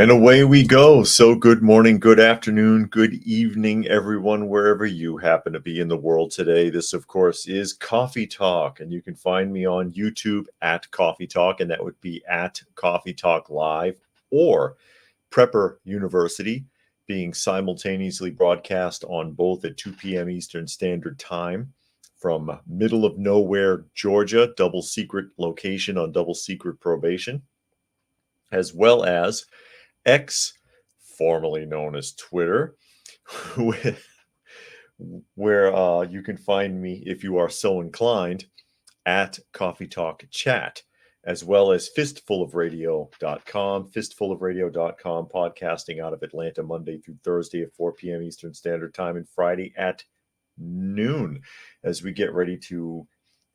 And away we go. So good morning, good afternoon, good evening, everyone, wherever you happen to be in the world today. This, of course, is Coffee Talk, and you can find me on YouTube at Coffee Talk, and that would be at Coffee Talk Live or Prepper University, being simultaneously broadcast on both at 2 p.m. Eastern Standard Time from middle of nowhere, Georgia, double secret location on double secret probation, as well as X, formerly known as Twitter, where you can find me, if you are so inclined, at Coffee Talk Chat, as well as fistfulofradio.com, podcasting out of Atlanta Monday through Thursday at 4 p.m. Eastern Standard Time and Friday at noon, as we get ready to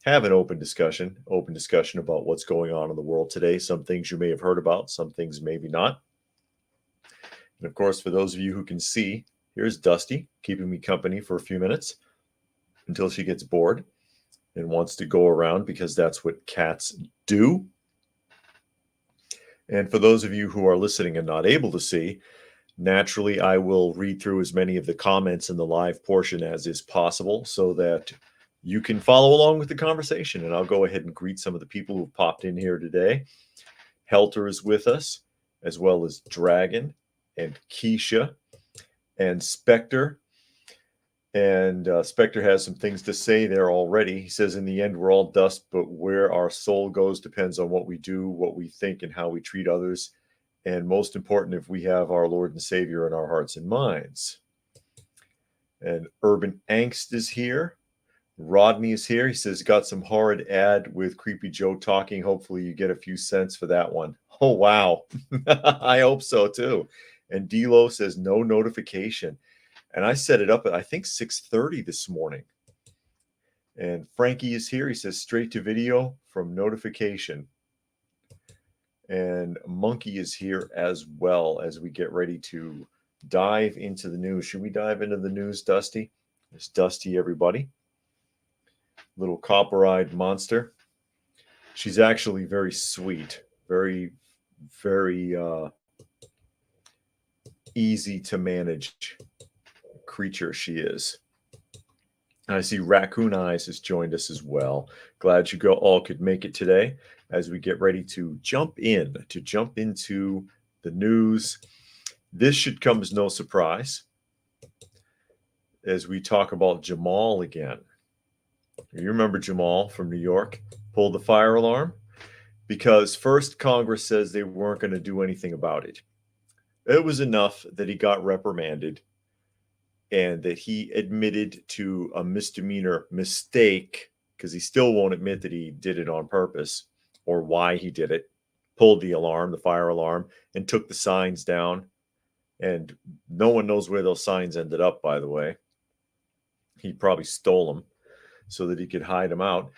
have an open discussion about what's going on in the world today. Some things you may have heard about, some things maybe not. And of course, for those of you who can see, here's Dusty keeping me company for a few minutes until she gets bored and wants to go around, because that's what cats do. And for those of you who are listening and not able to see, naturally, I will read through as many of the comments in the live portion as is possible so that you can follow along with the conversation. And I'll go ahead and greet some of the people who've popped in here today. Helter is with us, as well as Dragon and Keisha and Spectre. And Spectre has some things to say there already. He says, in the end, we're all dust, but where our soul goes depends on what we do, what we think, and how we treat others. And most important, if we have our Lord and Savior in our hearts and minds. And Urban Angst is here. Rodney is here. He says, got some horrid ad with Creepy Joe talking. Hopefully you get a few cents for that one. Oh, wow. I hope so, too. And Delo says, no notification. And I set it up at, I think, 6:30 this morning. And Frankie is here. He says, straight to video from notification. And Monkey is here as well, as we get ready to dive into the news. Should we dive into the news, Dusty? It's Dusty, everybody. Little copper-eyed monster. She's actually very sweet. Very, very easy to manage creature she is. I see Raccoon Eyes has joined us as well. Glad you all could make it today as we get ready to jump into the news. This should come as no surprise as we talk about Jamal again. You remember Jamal from New York pulled the fire alarm? Because first Congress says they weren't going to do anything about it. It was enough that he got reprimanded and that he admitted to a misdemeanor mistake, because he still won't admit that he did it on purpose or why he did it, pulled the alarm, the fire alarm, and took the signs down. And no one knows where those signs ended up, by the way. He probably stole them so that he could hide them out.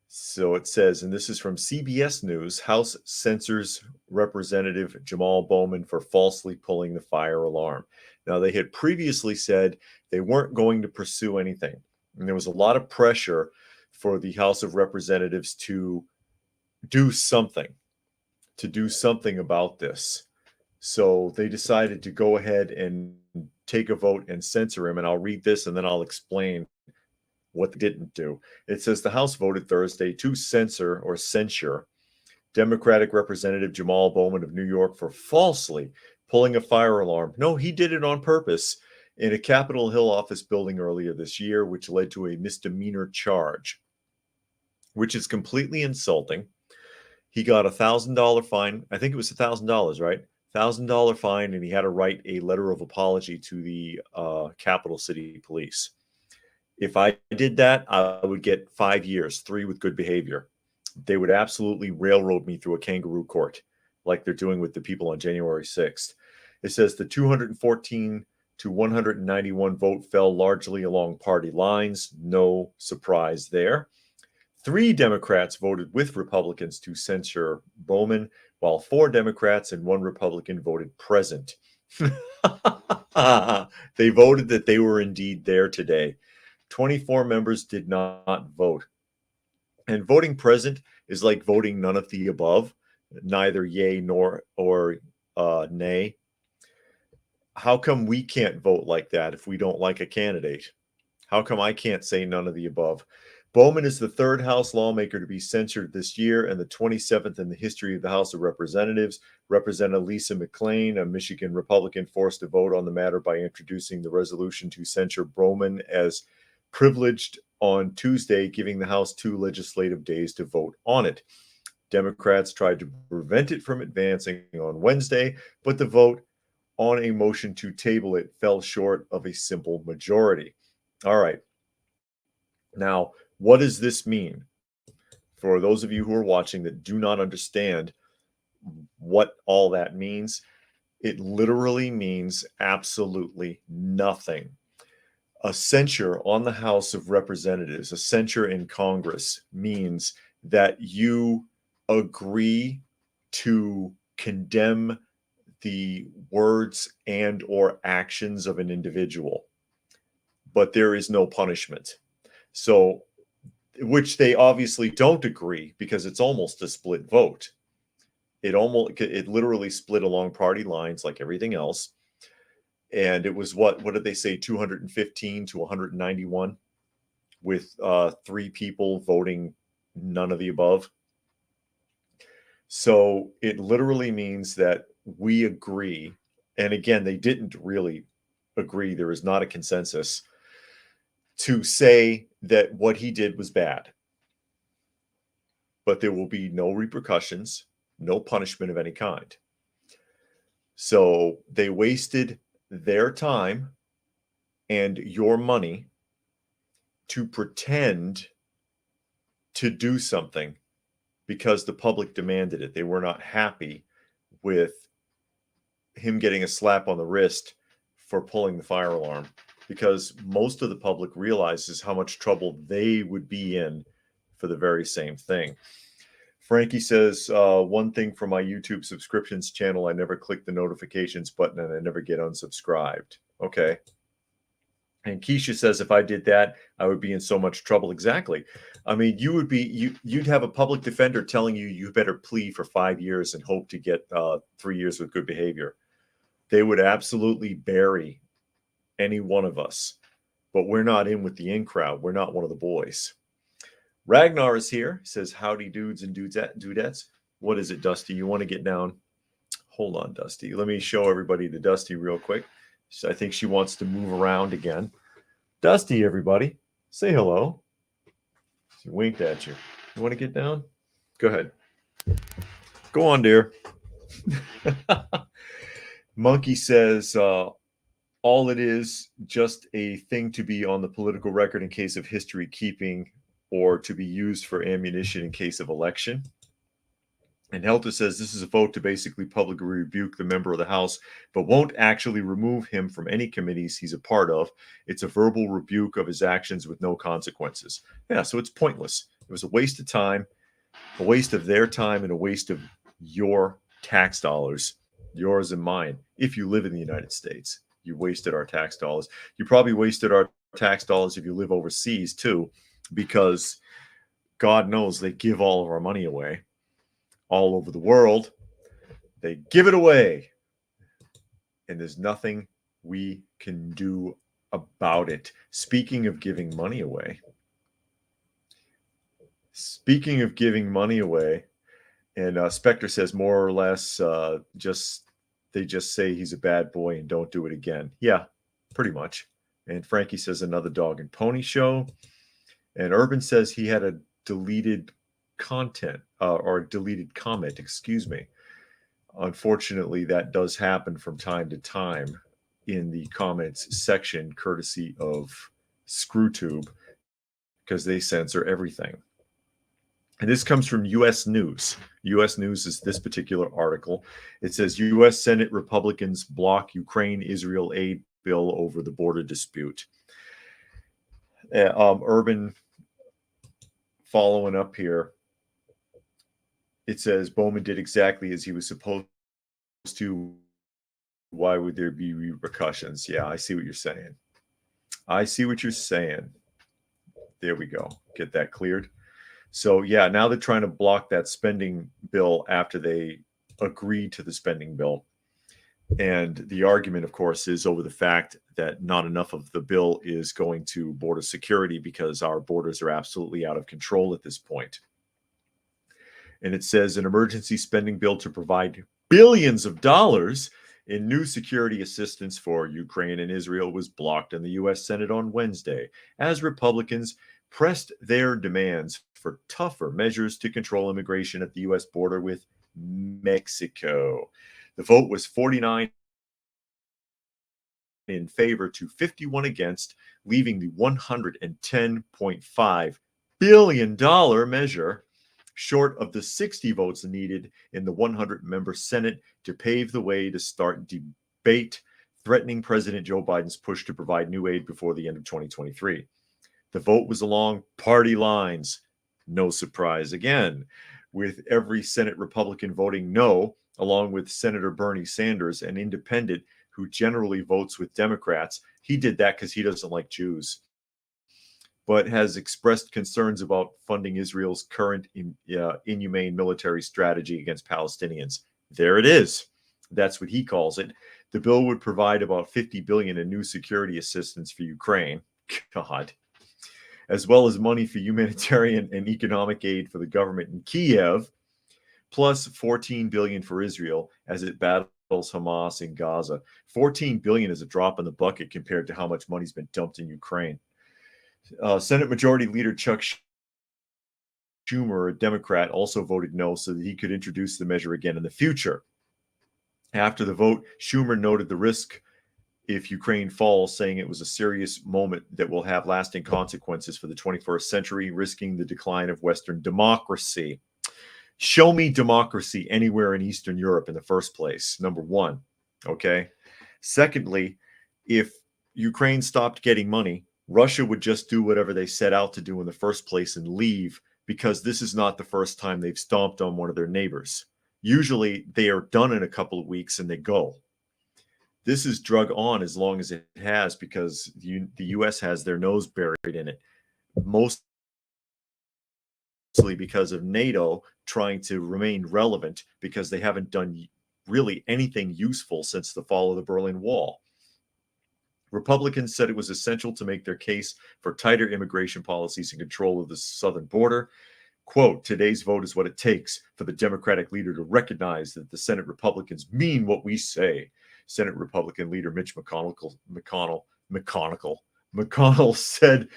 So it says, and this is from CBS News, House censors Representative Jamal Bowman for falsely pulling the fire alarm. Now, they had previously said they weren't going to pursue anything. And there was a lot of pressure for the House of Representatives to do something about this. So they decided to go ahead and take a vote and censor him. And I'll read this and then I'll explain what they didn't do. It says the House voted Thursday to censure Democratic Representative Jamal Bowman of New York for falsely pulling a fire alarm. No, he did it on purpose in a Capitol Hill office building earlier this year, which led to a misdemeanor charge, which is completely insulting. He got $1,000 fine. I think it was $1,000, right? $1,000 fine, and he had to write a letter of apology to the Capital City Police. If I did that, I would get 5 years, 3 with good behavior. They would absolutely railroad me through a kangaroo court like they're doing with the people on January 6th. It says the 214 to 191 vote fell largely along party lines. No surprise there. 3 Democrats voted with Republicans to censure Bowman, while 4 Democrats and 1 Republican voted present. They voted that they were indeed there today. 24 members did not vote. And voting present is like voting none of the above, neither yay nor or nay. How come we can't vote like that if we don't like a candidate? How come I can't say none of the above? Bowman is the third House lawmaker to be censured this year and the 27th in the history of the House of Representatives. Representative Lisa McClain, a Michigan Republican, forced to vote on the matter by introducing the resolution to censure Bowman as privileged on Tuesday, giving the House 2 legislative days to vote on it. Democrats tried to prevent it from advancing on Wednesday, but the vote on a motion to table it fell short of a simple majority. All right. Now, what does this mean? For those of you who are watching that do not understand what all that means, it literally means absolutely nothing. A censure on the House of Representatives, a censure in Congress, means that you agree to condemn the words and or actions of an individual, but there is no punishment. So, which they obviously don't agree because it's almost a split vote. It literally split along party lines like everything else. And it was what did they say, 215 to 191 with 3 people voting none of the above. So it literally means that we agree, and again, they didn't really agree. There is not a consensus to say that what he did was bad. But there will be no repercussions, no punishment of any kind. So they wasted their time and your money to pretend to do something because the public demanded it. They were not happy with him getting a slap on the wrist for pulling the fire alarm, because most of the public realizes how much trouble they would be in for the very same thing. Frankie says, one thing for my YouTube subscriptions channel, I never click the notifications button and I never get unsubscribed. Okay. And Keisha says, if I did that, I would be in so much trouble. Exactly. I mean, you'd have a public defender telling you, you better plea for 5 years and hope to get 3 years with good behavior. They would absolutely bury any one of us, but we're not in with the in crowd. We're not one of the boys. Ragnar is here. He says, howdy dudes and dudettes. What is it, Dusty? You want to get down? Hold on, Dusty. Let me show everybody the Dusty real quick. So I think she wants to move around again. Dusty, everybody. Say hello. She winked at you. You want to get down? Go ahead. Go on, dear. Monkey says, all it is, just a thing to be on the political record in case of history keeping or to be used for ammunition in case of election. And Helter says this is a vote to basically publicly rebuke the member of the House, but won't actually remove him from any committees he's a part of. It's a verbal rebuke of his actions with no consequences. Yeah, so it's pointless. It was a waste of time, a waste of their time, and a waste of your tax dollars, yours and mine. If you live in the United States, you wasted our tax dollars. You probably wasted our tax dollars if you live overseas too, because God knows they give all of our money away. All over the world, they give it away, and there's nothing we can do about it. Speaking of giving money away, and Spectre says more or less, they just say he's a bad boy and don't do it again. Yeah, pretty much. And Frankie says another dog and pony show, and Urban says he had a deleted content or deleted comment, excuse me. Unfortunately, that does happen from time to time in the comments section, courtesy of ScrewTube, because they censor everything. And this comes from U.S. News. U.S. News is this particular article. It says U.S. Senate Republicans block Ukraine-Israel aid bill over the border dispute. Urban following up here. It says Bowman did exactly as he was supposed to. Why would there be repercussions? Yeah, I see what you're saying. There we go. Get that cleared. So, yeah, now they're trying to block that spending bill after they agreed to the spending bill. And the argument, of course, is over the fact that not enough of the bill is going to border security because our borders are absolutely out of control at this point. And it says an emergency spending bill to provide billions of dollars in new security assistance for Ukraine and Israel was blocked in the U.S. Senate on Wednesday as Republicans pressed their demands for tougher measures to control immigration at the U.S. border with Mexico. The vote was 49 in favor to 51 against, leaving the $110.5 billion measure short of the 60 votes needed in the 100-member Senate to pave the way to start debate threatening President Joe Biden's push to provide new aid before the end of 2023. The vote was along party lines. No surprise again, with every Senate Republican voting no, along with Senator Bernie Sanders, an independent who generally votes with Democrats. He did that because he doesn't like Jews, but has expressed concerns about funding Israel's current inhumane military strategy against Palestinians. There it is. That's what he calls it. The bill would provide about $50 billion in new security assistance for Ukraine. God. As well as money for humanitarian and economic aid for the government in Kiev, plus $14 billion for Israel as it battles Hamas in Gaza. $14 billion is a drop in the bucket compared to how much money's been dumped in Ukraine. Senate Majority Leader Chuck Schumer, a Democrat, also voted no so that he could introduce the measure again in the future. After the vote, Schumer noted the risk if Ukraine falls, saying it was a serious moment that will have lasting consequences for the 21st century, risking the decline of Western democracy. Show me democracy anywhere in Eastern Europe in the first place, number one. Okay. Secondly, if Ukraine stopped getting money, Russia would just do whatever they set out to do in the first place and leave, because this is not the first time they've stomped on one of their neighbors. Usually they are done in a couple of weeks and they go. This is drug on as long as it has because the U.S. has their nose buried in it, mostly because of NATO trying to remain relevant because they haven't done really anything useful since the fall of the Berlin Wall. Republicans said it was essential to make their case for tighter immigration policies and control of the southern border. Quote, today's vote is what it takes for the Democratic leader to recognize that the Senate Republicans mean what we say. Senate Republican leader Mitch McConnell said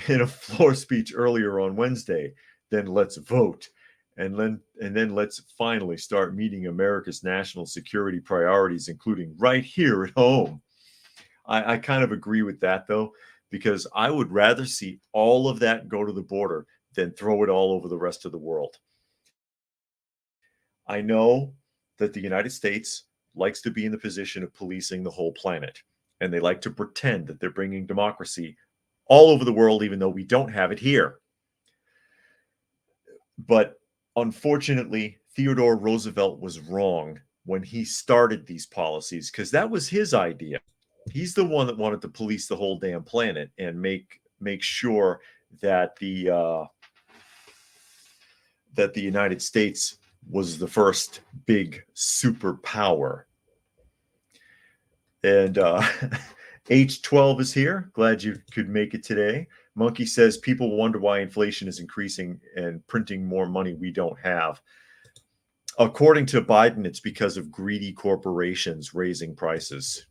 in a floor speech earlier on Wednesday, then let's vote. And then let's finally start meeting America's national security priorities, including right here at home. I kind of agree with that, though, because I would rather see all of that go to the border than throw it all over the rest of the world. I know that the United States likes to be in the position of policing the whole planet, and they like to pretend that they're bringing democracy all over the world, even though we don't have it here. But unfortunately, Theodore Roosevelt was wrong when he started these policies because that was his idea. He's the one that wanted to police the whole damn planet and make sure that the United States was the first big superpower. And H12 is here. Glad you could make it today. Monkey says people wonder why inflation is increasing and printing more money we don't have. According to Biden, it's because of greedy corporations raising prices.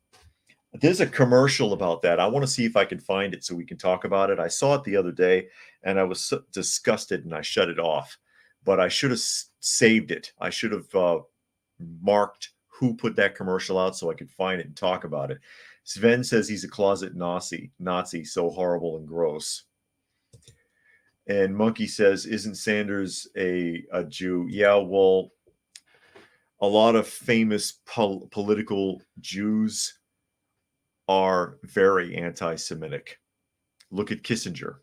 There's a commercial about that. I want to see if I can find it so we can talk about it. I saw it the other day and I was so disgusted and I shut it off. But I should have saved it. I should have marked who put that commercial out so I could find it and talk about it. Sven says he's a closet Nazi, so horrible and gross. And Monkey says, isn't Sanders a Jew? Yeah, well, a lot of famous political Jews are very anti-Semitic. Look at Kissinger,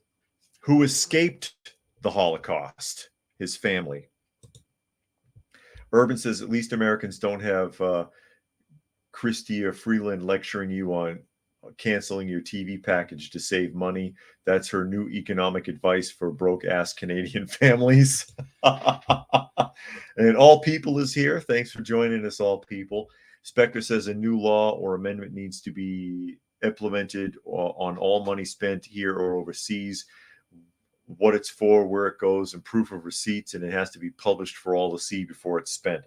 who escaped the Holocaust, his family. Urban says, at least Americans don't have Chrystia Freeland lecturing you on canceling your TV package to save money. That's her new economic advice for broke-ass Canadian families. And All People is here. Thanks for joining us, All People. Spectre says a new law or amendment needs to be implemented on all money spent here or overseas, what it's for, where it goes, and proof of receipts, and it has to be published for all to see before it's spent.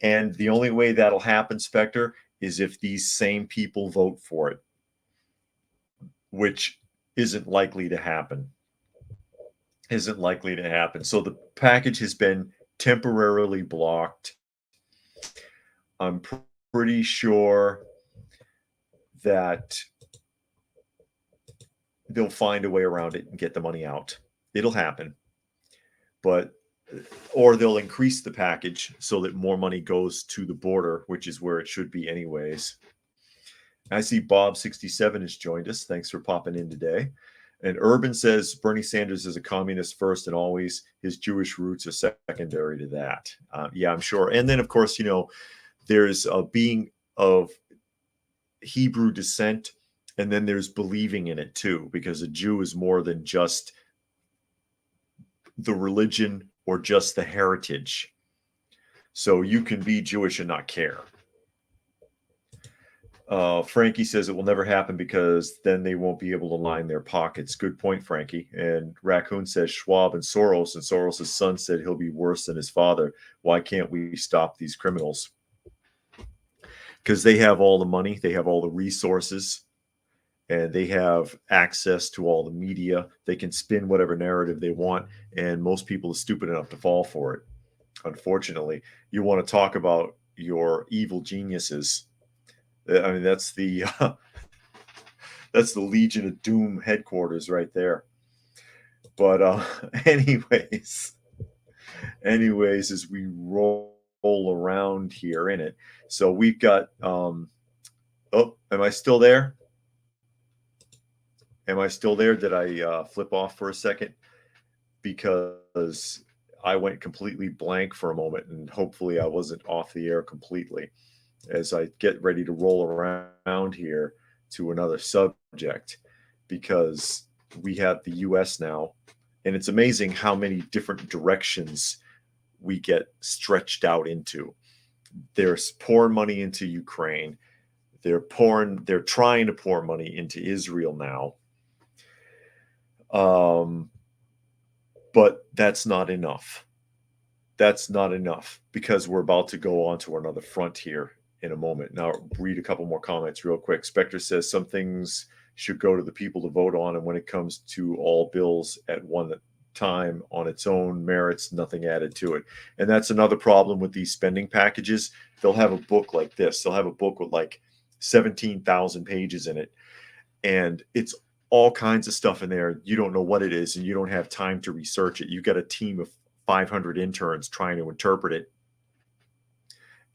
And the only way that'll happen, Spectre, is if these same people vote for it, which isn't likely to happen. So the package has been temporarily blocked. I'm pretty sure that they'll find a way around it and get the money out. It'll happen. Or they'll increase the package so that more money goes to the border, which is where it should be anyways. I see Bob67 has joined us. Thanks for popping in today. And Urban says Bernie Sanders is a communist first and always. His Jewish roots are secondary to that. Yeah, I'm sure. And then, of course, there's a being of Hebrew descent, and then there's believing in it too, because a Jew is more than just the religion or just the heritage. So you can be Jewish and not care. Frankie says it will never happen because then they won't be able to line their pockets. Good point, Frankie. And Raccoon says Schwab and Soros' son said he'll be worse than his father. Why can't we stop these criminals? Because they have all the money, they have all the resources, and they have access to all the media. They can spin whatever narrative they want, and most people are stupid enough to fall for it. Unfortunately, you want to talk about your evil geniuses. I mean, that's the Legion of Doom headquarters right there. But anyways, as we roll around here in it, so we've got. Oh, am I still there? Did I flip off for a second? Because I went completely blank for a moment, and hopefully I wasn't off the air completely as I get ready to roll around here to another subject, because we have the US now, and it's amazing how many different directions we get stretched out into. They're pouring money into Ukraine. They're trying to pour money into Israel now. But that's not enough. Because we're about to go on to another front here in a moment. Now, read a couple more comments real quick. Spectre says some things should go to the people to vote on, and when it comes to all bills at one time on its own merits, nothing added to it. And that's another problem with these spending packages. They'll have a book like this. They'll have a book with like 17,000 pages in it, and it's all kinds of stuff in there. You don't know what it is, and you don't have time to research it. You got a team of 500 interns trying to interpret it,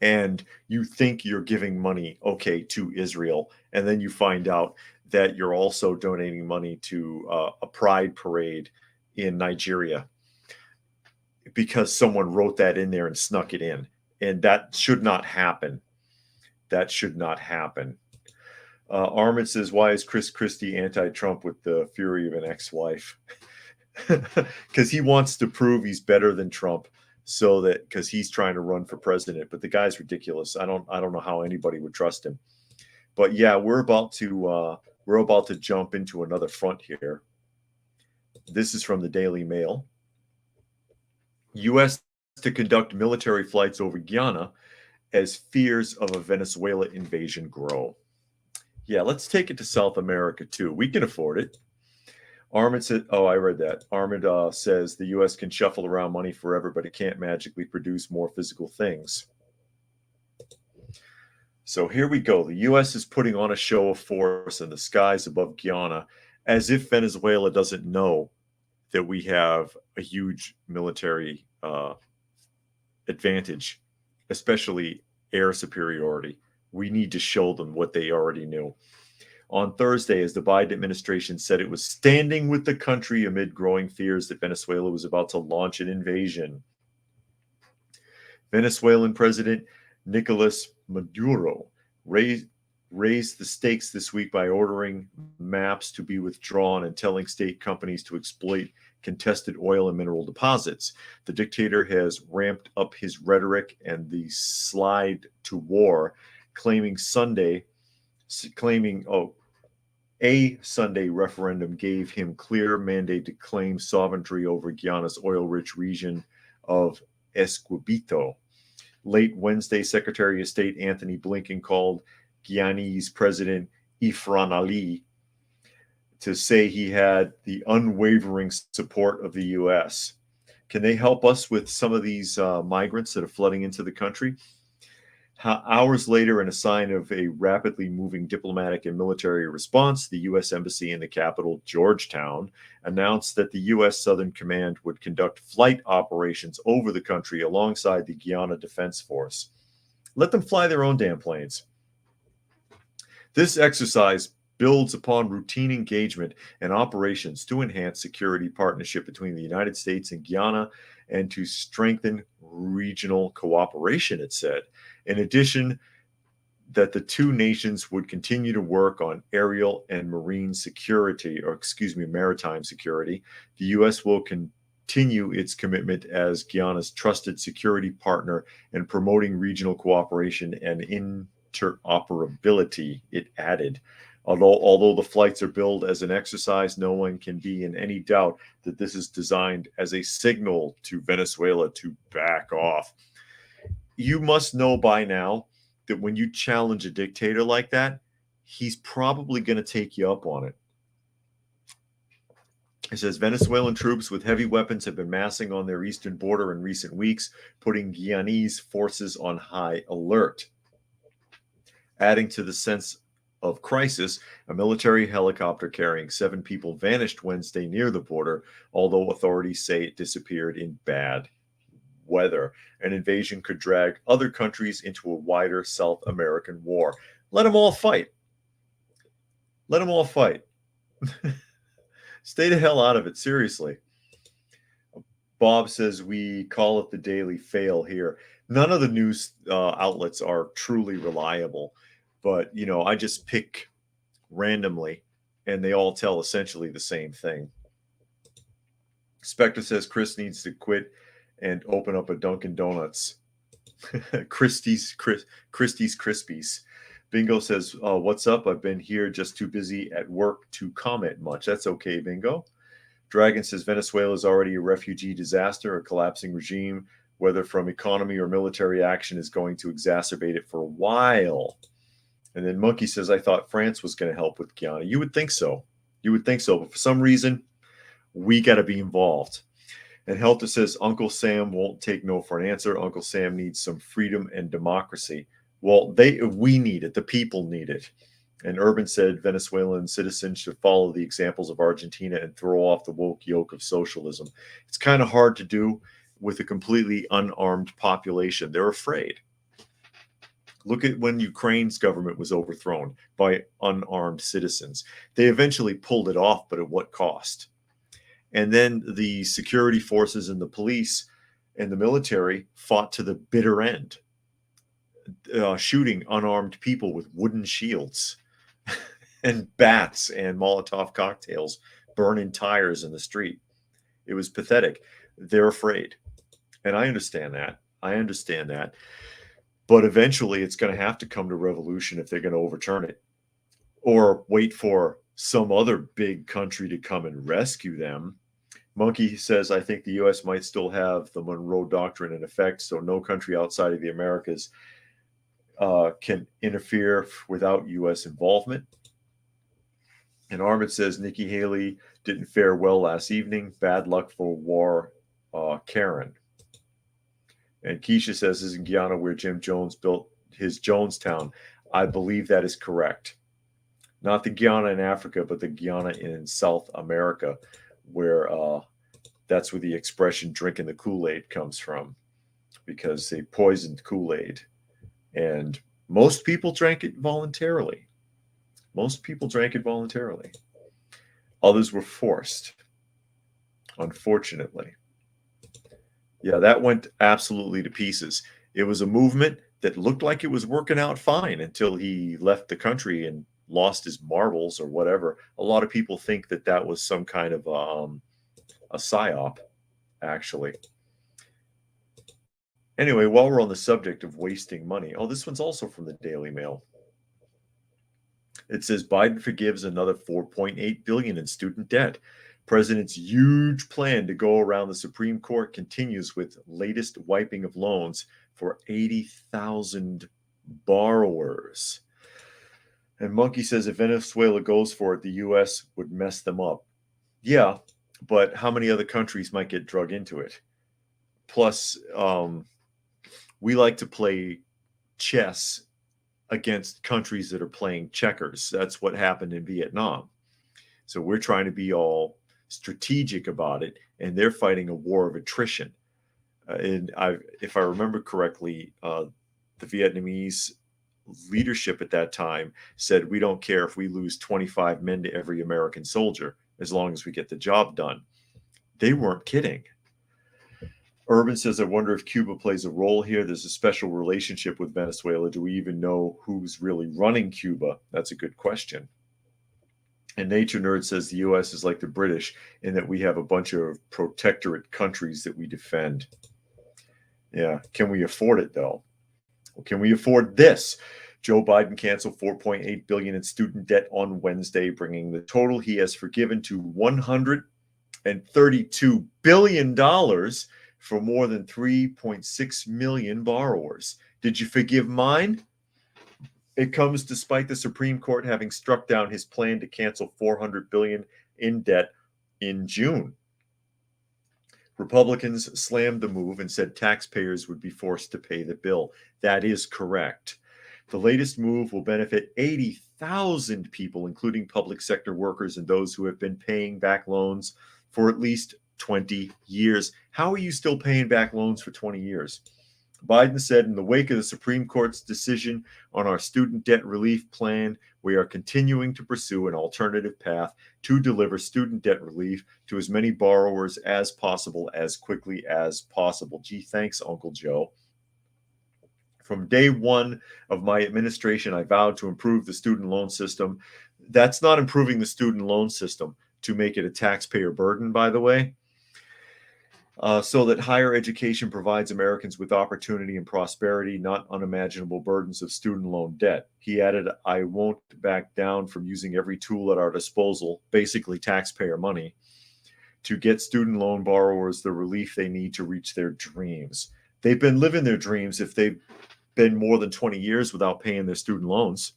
and you think you're giving money, okay, to Israel, and then you find out that you're also donating money to a pride parade in Nigeria because someone wrote that in there and snuck it in, and that should not happen. Armin says, why is Chris Christie anti-Trump with the fury of an ex-wife? Because he wants to prove he's better than Trump, because he's trying to run for president. But the guy's ridiculous. I don't know how anybody would trust him. But yeah, we're about to jump into another front here. This is from the Daily Mail. U.S. to conduct military flights over Guyana as fears of a Venezuela invasion grow. Yeah, let's take it to South America too. We can afford it. Armand said, I read that. Armand says the U.S. can shuffle around money forever, but it can't magically produce more physical things. So here we go. The U.S. is putting on a show of force in the skies above Guyana, as if Venezuela doesn't know that we have a huge military advantage, especially air superiority. We need to show them what they already knew. On Thursday, as the Biden administration said it was standing with the country amid growing fears that Venezuela was about to launch an invasion, Venezuelan President Nicolas Maduro raised the stakes this week by ordering maps to be withdrawn and telling state companies to exploit contested oil and mineral deposits. The dictator has ramped up his rhetoric and the slide to war claiming a Sunday referendum gave him clear mandate to claim sovereignty over Guyana's oil-rich region of Esquibito. Late Wednesday, Secretary of State Anthony Blinken called Guyanese President Ifran Ali to say he had the unwavering support of the U.S. Can they help us with some of these migrants that are flooding into the country? Hours later, in a sign of a rapidly moving diplomatic and military response, the U.S. Embassy in the capital, Georgetown, announced that the U.S. Southern Command would conduct flight operations over the country alongside the Guyana Defense Force. Let them fly their own damn planes. This exercise builds upon routine engagement and operations to enhance security partnership between the United States and Guyana and to strengthen regional cooperation, it said. In addition, that the two nations would continue to work on aerial and maritime security. The U.S. will continue its commitment as Guyana's trusted security partner and promoting regional cooperation and interoperability, it added. Although the flights are billed as an exercise, no one can be in any doubt that this is designed as a signal to Venezuela to back off. You must know by now that when you challenge a dictator like that, he's probably going to take you up on it. It says Venezuelan troops with heavy weapons have been massing on their eastern border in recent weeks, putting Guyanese forces on high alert. Adding to the sense of crisis, a military helicopter carrying 7 people vanished Wednesday near the border, although authorities say it disappeared in bad weather. An invasion could drag other countries into a wider South American war. Let them all fight. Let them all fight. Stay the hell out of it, seriously. Bob says we call it the daily fail here. None of the news outlets are truly reliable, but I just pick randomly and they all tell essentially the same thing. Spectre says Chris needs to quit and open up a Dunkin' Donuts. Christie's Krispies. Bingo says, what's up? I've been here, just too busy at work to comment much. That's okay, Bingo. Dragon says Venezuela is already a refugee disaster, a collapsing regime, whether from economy or military action, is going to exacerbate it for a while. And then Monkey says, I thought France was going to help with Guyana. You would think so. But for some reason, we got to be involved. And Helter says, Uncle Sam won't take no for an answer. Uncle Sam needs some freedom and democracy. Well, we need it. The people need it. And Urban said Venezuelan citizens should follow the examples of Argentina and throw off the woke yoke of socialism. It's kind of hard to do with a completely unarmed population. They're afraid. Look at when Ukraine's government was overthrown by unarmed citizens. They eventually pulled it off, but at what cost? And then the security forces and the police and the military fought to the bitter end, shooting unarmed people with wooden shields and bats and Molotov cocktails, burning tires in the street. It was pathetic. They're afraid. And I understand that. But eventually it's going to have to come to revolution if they're going to overturn it, or wait for some other big country to come and rescue them. Monkey says, I think the U.S. might still have the Monroe Doctrine in effect, so no country outside of the Americas can interfere without U.S. involvement. And Armin says, Nikki Haley didn't fare well last evening. Bad luck for war, Karen. And Keisha says, this is in Guyana where Jim Jones built his Jonestown. I believe that is correct. Not the Guyana in Africa, but the Guyana in South America, where that's where the expression drinking the Kool-Aid comes from, because they poisoned Kool-Aid. And most people drank it voluntarily. Others were forced, unfortunately. Yeah, that went absolutely to pieces. It was a movement that looked like it was working out fine until he left the country and lost his marbles or whatever. A lot of people think that that was some kind of a psyop, actually. Anyway, while we're on the subject of wasting money, oh, this one's also from the Daily Mail. It says Biden forgives another 4.8 billion in student debt. President's huge plan to go around the Supreme Court continues with latest wiping of loans for 80,000 borrowers. And Monkey says if Venezuela goes for it, the U.S. would mess them up. Yeah, but how many other countries might get drug into it? Plus, we like to play chess against countries that are playing checkers. That's what happened in Vietnam. So we're trying to be all strategic about it, and they're fighting a war of attrition. If I remember correctly, the Vietnamese leadership at that time said, we don't care if we lose 25 men to every American soldier, as long as we get the job done. They weren't kidding. Urban says, I wonder if Cuba plays a role here. There's a special relationship with Venezuela. Do we even know who's really running Cuba? That's a good question. And Nature Nerd says the U.S. is like the British in that we have a bunch of protectorate countries that we defend. Yeah. Can we afford it, though? Well, can we afford this? Joe Biden canceled $4.8 billion in student debt on Wednesday, bringing the total he has forgiven to $132 billion for more than 3.6 million borrowers. Did you forgive mine? It comes despite the Supreme Court having struck down his plan to cancel $400 billion in debt in June. Republicans slammed the move and said taxpayers would be forced to pay the bill. That is correct. The latest move will benefit 80,000 people, including public sector workers and those who have been paying back loans for at least 20 years. How are you still paying back loans for 20 years? Biden said, in the wake of the Supreme Court's decision on our student debt relief plan, we are continuing to pursue an alternative path to deliver student debt relief to as many borrowers as possible, as quickly as possible. Gee, thanks, Uncle Joe. From day one of my administration, I vowed to improve the student loan system. That's not improving the student loan system to make it a taxpayer burden, by the way. So that higher education provides Americans with opportunity and prosperity, not unimaginable burdens of student loan debt. He added, I won't back down from using every tool at our disposal, basically taxpayer money, to get student loan borrowers the relief they need to reach their dreams. They've been living their dreams if they've been more than 20 years without paying their student loans.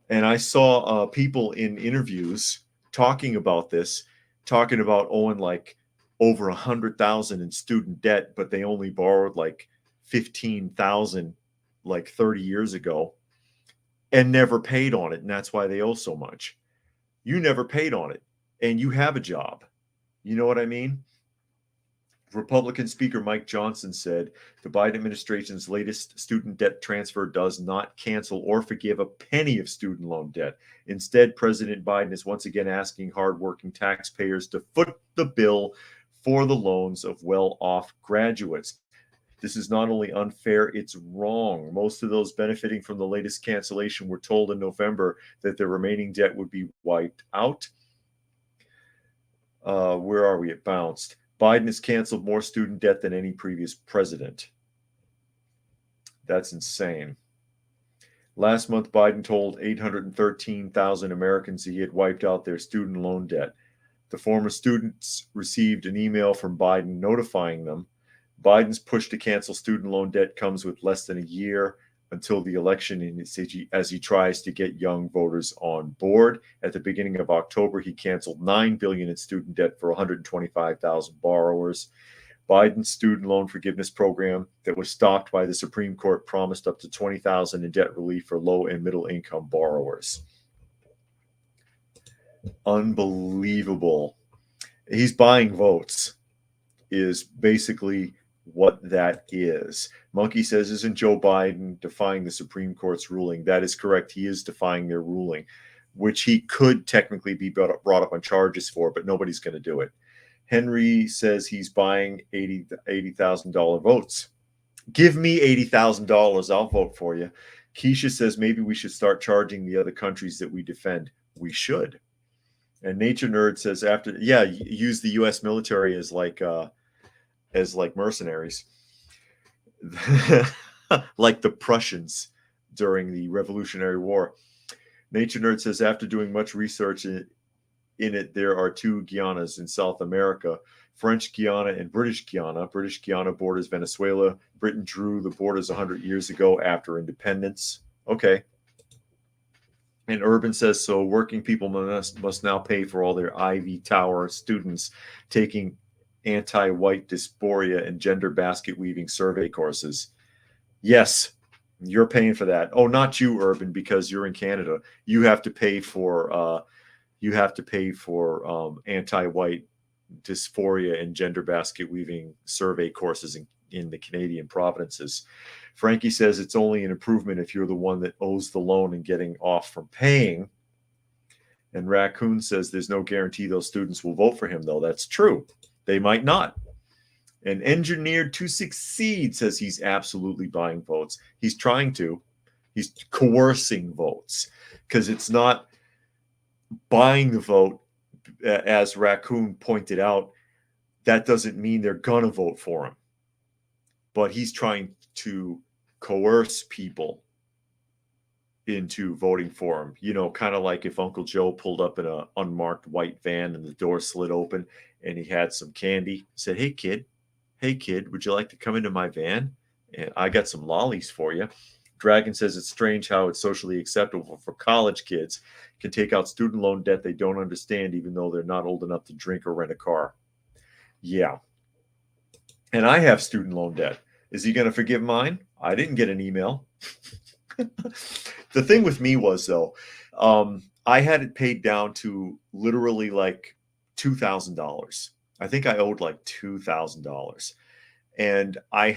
And I saw people in interviews talking about this, talking about owing like over 100,000 in student debt, but they only borrowed like 15,000 like 30 years ago and never paid on it. And that's why they owe so much. You never paid on it and you have a job. You know what I mean? Republican Speaker Mike Johnson said the Biden administration's latest student debt transfer does not cancel or forgive a penny of student loan debt. Instead, President Biden is once again asking hardworking taxpayers to foot the bill for the loans of well-off graduates. This is not only unfair, it's wrong. Most of those benefiting from the latest cancellation were told in November that their remaining debt would be wiped out. Where are we? It bounced. Biden has canceled more student debt than any previous president. That's insane. Last month, Biden told 813,000 Americans he had wiped out their student loan debt. The former students received an email from Biden notifying them. Biden's push to cancel student loan debt comes with less than a year until the election as he tries to get young voters on board. At the beginning of October, he canceled $9 billion in student debt for 125,000 borrowers. Biden's student loan forgiveness program that was stopped by the Supreme Court promised up to $20,000 in debt relief for low and middle income borrowers. Unbelievable. He's buying votes is basically what that is. Monkey says, isn't Joe Biden defying the Supreme Court's ruling? That is correct. He is defying their ruling, which he could technically be brought up on charges for, but nobody's going to do it. Henry says he's buying $80,000 votes. Give me $80,000. I'll vote for you. Keisha says maybe we should start charging the other countries that we defend. We should. And Nature Nerd says use the U.S. military as like mercenaries. like the Prussians during the Revolutionary War. Nature Nerd says after doing much research in it, there are two Guianas in South America, French Guiana and British Guiana. British Guiana borders Venezuela. Britain drew the borders 100 years ago after independence. Okay. And Urban says, so working people must now pay for all their Ivy Tower students taking anti-white dysphoria and gender basket weaving survey courses. Yes, you're paying for that. Oh, not you, Urban, because you're in Canada. You have to pay for anti-white dysphoria and gender basket weaving survey courses in the Canadian provinces. Frankie says it's only an improvement if you're the one that owes the loan and getting off from paying. And Raccoon says there's no guarantee those students will vote for him, though. That's true. They might not. And Engineered to Succeed says he's absolutely buying votes. He's trying to. He's coercing votes because it's not buying the vote, as Raccoon pointed out. That doesn't mean they're going to vote for him. But he's trying to coerce people into voting for him. You know, kind of like if Uncle Joe pulled up in an unmarked white van and the door slid open and he had some candy, said, hey, kid, would you like to come into my van? And I got some lollies for you. Dragon says it's strange how it's socially acceptable for college kids can take out student loan debt they don't understand, even though they're not old enough to drink or rent a car. Yeah. And I have student loan debt. Is he going to forgive mine? I didn't get an email. The thing with me was, though, I had it paid down to literally like $2,000. I think I owed like $2,000. And I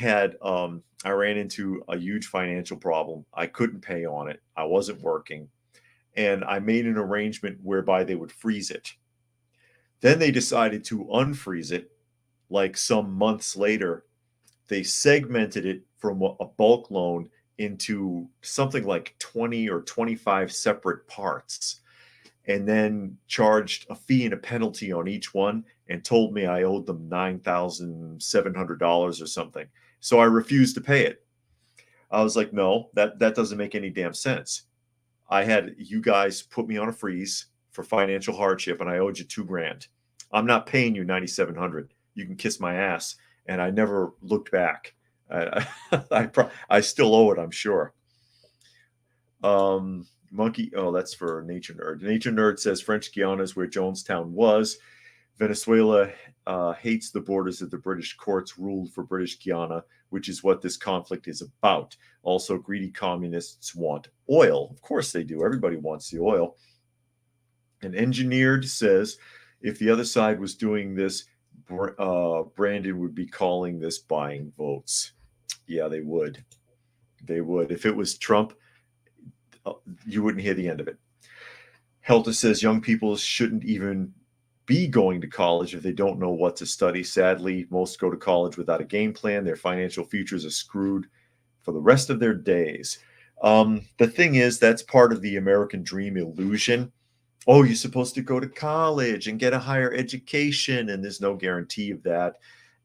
ran into a huge financial problem. I couldn't pay on it. I wasn't working. And I made an arrangement whereby they would freeze it. Then they decided to unfreeze it like some months later. They segmented it from a bulk loan into something like 20 or 25 separate parts, and then charged a fee and a penalty on each one and told me I owed them $9,700 or something. So I refused to pay it. I was like, no, that doesn't make any damn sense. I had you guys put me on a freeze for financial hardship and I owed you $2,000. I'm not paying you $9,700. You can kiss my ass. And I never looked back. I still owe it, I'm sure. Monkey, oh, that's for Nature Nerd. Nature Nerd says French Guiana is where Jonestown was. Venezuela hates the borders that the British courts ruled for British Guiana, which is what this conflict is about. Also, greedy communists want oil. Of course they do. Everybody wants the oil. And Engineered says if the other side was doing this, Brandon would be calling this buying votes. Yeah, they would. They would. If it was Trump, you wouldn't hear the end of it. Helter says young people shouldn't even be going to college if they don't know what to study. Sadly, most go to college without a game plan. Their financial futures are screwed for the rest of their days. The thing is, that's part of the American dream illusion. Oh, you're supposed to go to college and get a higher education, and there's no guarantee of that.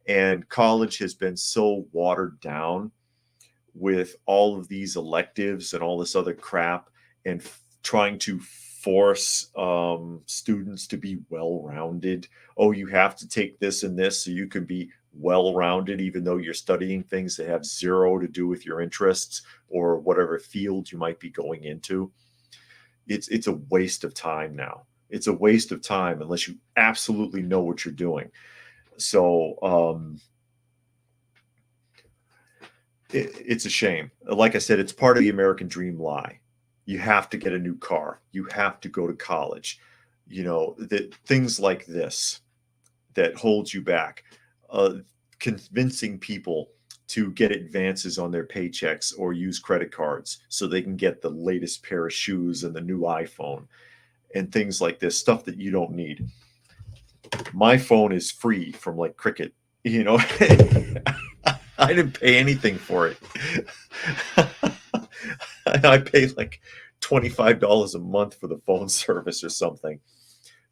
And college has been so watered down with all of these electives and all this other crap and trying to force students to be well-rounded. Oh, you have to take this and this so you can be well-rounded, even though you're studying things that have zero to do with your interests or whatever field you might be going into. It's a waste of time now. It's a waste of time unless you absolutely know what you're doing. So it's a shame. Like I said, it's part of the American dream lie. You have to get a new car. You have to go to college. You know, things like this that hold you back. Convincing people to get advances on their paychecks or use credit cards so they can get the latest pair of shoes and the new iPhone and things like this, stuff that you don't need. My phone is free from like Cricket, you know. I didn't pay anything for it. I paid like $25 a month for the phone service or something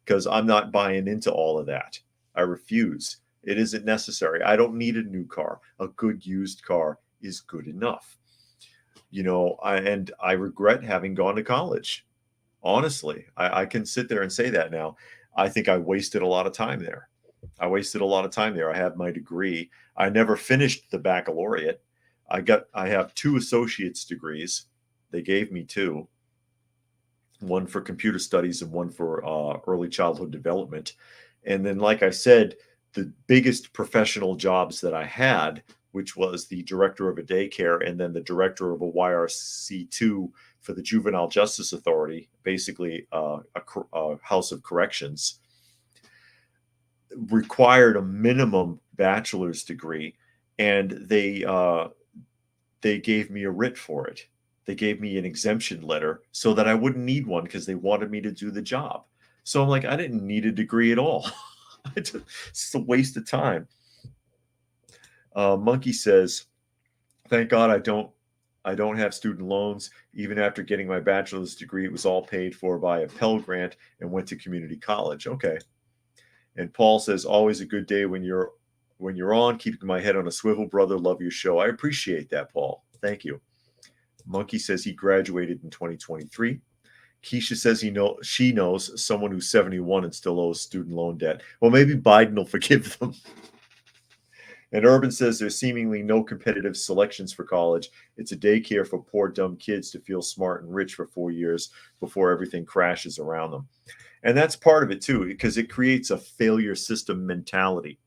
because I'm not buying into all of that. I refuse. It isn't necessary. I don't need a new car. A good used car is good enough. I regret having gone to college. Honestly, I can sit there and say that now. I think I wasted a lot of time there. I have my degree. I never finished the baccalaureate. I have 2 associate's degrees. They gave me 2, one for computer studies and one for early childhood development. And then, like I said, the biggest professional jobs that I had, which was the director of a daycare and then the director of a YRC2 for the Juvenile Justice Authority, basically a house of corrections, required a minimum bachelor's degree, and they gave me a writ for it. They gave me an exemption letter so that I wouldn't need one because they wanted me to do the job. So I'm like, I didn't need a degree at all. It's a waste of time. Monkey says, "Thank God I don't have student loans. Even after getting my bachelor's degree, it was all paid for by a Pell Grant and went to community college." Okay. And Paul says, "Always a good day when you're on, keeping my head on a swivel, brother. Love your show." I appreciate that, Paul. Thank you. Monkey says he graduated in 2023. Keisha says she knows someone who's 71 and still owes student loan debt. Well, maybe Biden will forgive them. And Urban says there's seemingly no competitive selections for college. It's a daycare for poor, dumb kids to feel smart and rich for 4 years before everything crashes around them. And that's part of it, too, because it creates a failure system mentality.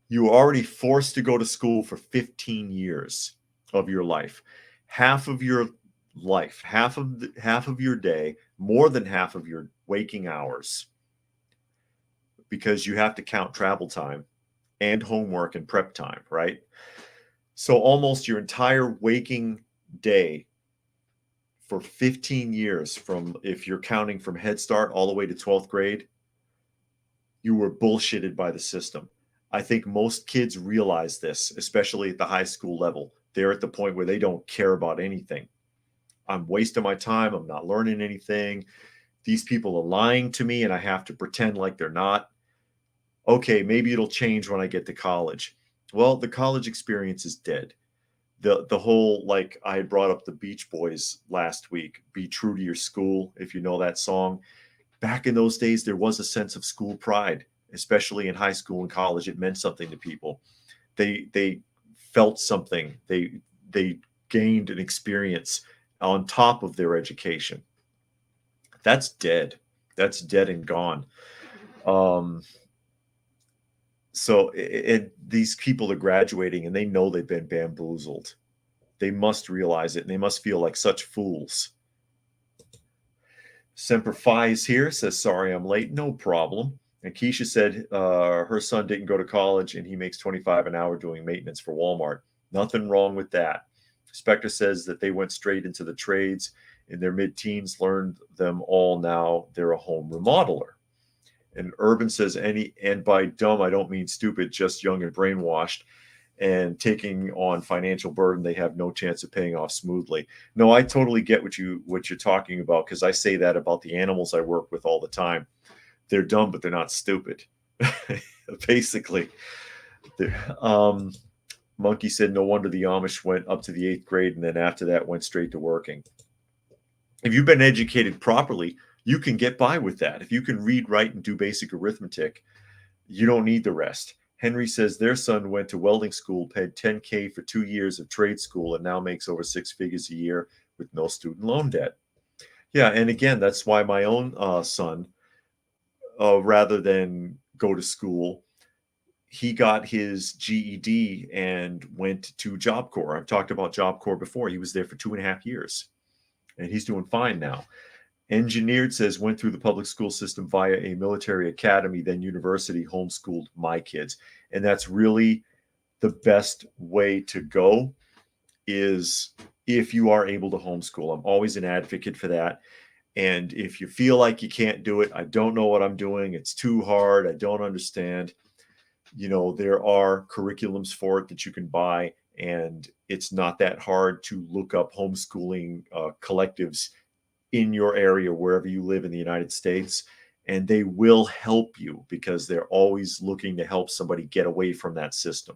You were already forced to go to school for 15 years of your life. Half of your life, half of your day, more than half of your waking hours, because you have to count travel time and homework and prep time, right? So almost your entire waking day for 15 years, from, if you're counting from Head Start all the way to 12th grade, you were bullshitted by the system. I think most kids realize this, especially at the high school level. They're at the point where they don't care about anything. I'm wasting my time. I'm not learning anything. These people are lying to me and I have to pretend like they're not. Okay, maybe it'll change when I get to college. Well, the college experience is dead. The whole, like I had brought up the Beach Boys last week, "Be true to your school," if you know that song. Back in those days, there was a sense of school pride, especially in high school and college. It meant something to people. They felt something. They gained an experience on top of their education. That's dead. That's dead and gone. So these people are graduating and they know they've been bamboozled. They must realize it, and they must feel like such fools. Semper Fi is here, says, "Sorry I'm late." No problem. And Keisha said her son didn't go to college and he makes $25 an hour doing maintenance for Walmart. Nothing wrong with that. Spectre says that they went straight into the trades in their mid-teens, learned them all. Now they're a home remodeler. And Urban says, and by dumb, I don't mean stupid, just young and brainwashed and taking on financial burden they have no chance of paying off smoothly. No, I totally get what you're talking about, because I say that about the animals I work with all the time. They're dumb, but they're not stupid. Basically. Monkey said, "No wonder the Amish went up to the 8th grade and then after that went straight to working." If you've been educated properly, you can get by with that. If you can read, write, and do basic arithmetic, you don't need the rest. Henry says their son went to welding school, paid $10K for 2 years of trade school, and now makes over 6 figures a year with no student loan debt. Yeah, and again, that's why my own son, rather than go to school, he got his GED and went to Job Corps. I've talked about Job Corps before. He was there for 2.5 years, and he's doing fine now. Engineered says, "Went through the public school system via a military academy, then university, homeschooled my kids." And that's really the best way to go, is if you are able to homeschool. I'm always an advocate for that. And if you feel like you can't do it, "I don't know what I'm doing, it's too hard, I don't understand," there are curriculums for it that you can buy, and it's not that hard to look up homeschooling collectives in your area, wherever you live in the United States, and they will help you because they're always looking to help somebody get away from that system.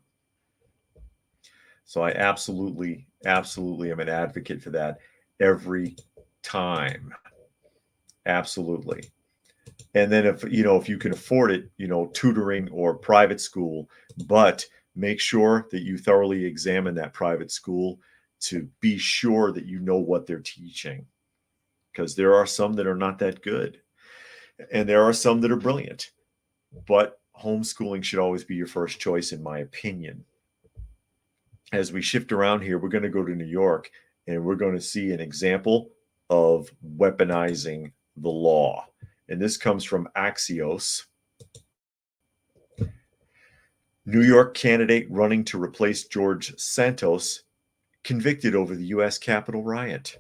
So I absolutely am an advocate for that every time. Absolutely. And then if you can afford it, tutoring or private school, but make sure that you thoroughly examine that private school to be sure that you know what they're teaching, because there are some that are not that good and there are some that are brilliant. But homeschooling should always be your first choice, in my opinion. As we shift around here, we're going to go to New York and we're going to see an example of weaponizing the law. And this comes from Axios. New York candidate running to replace George Santos convicted over the U.S. Capitol riot.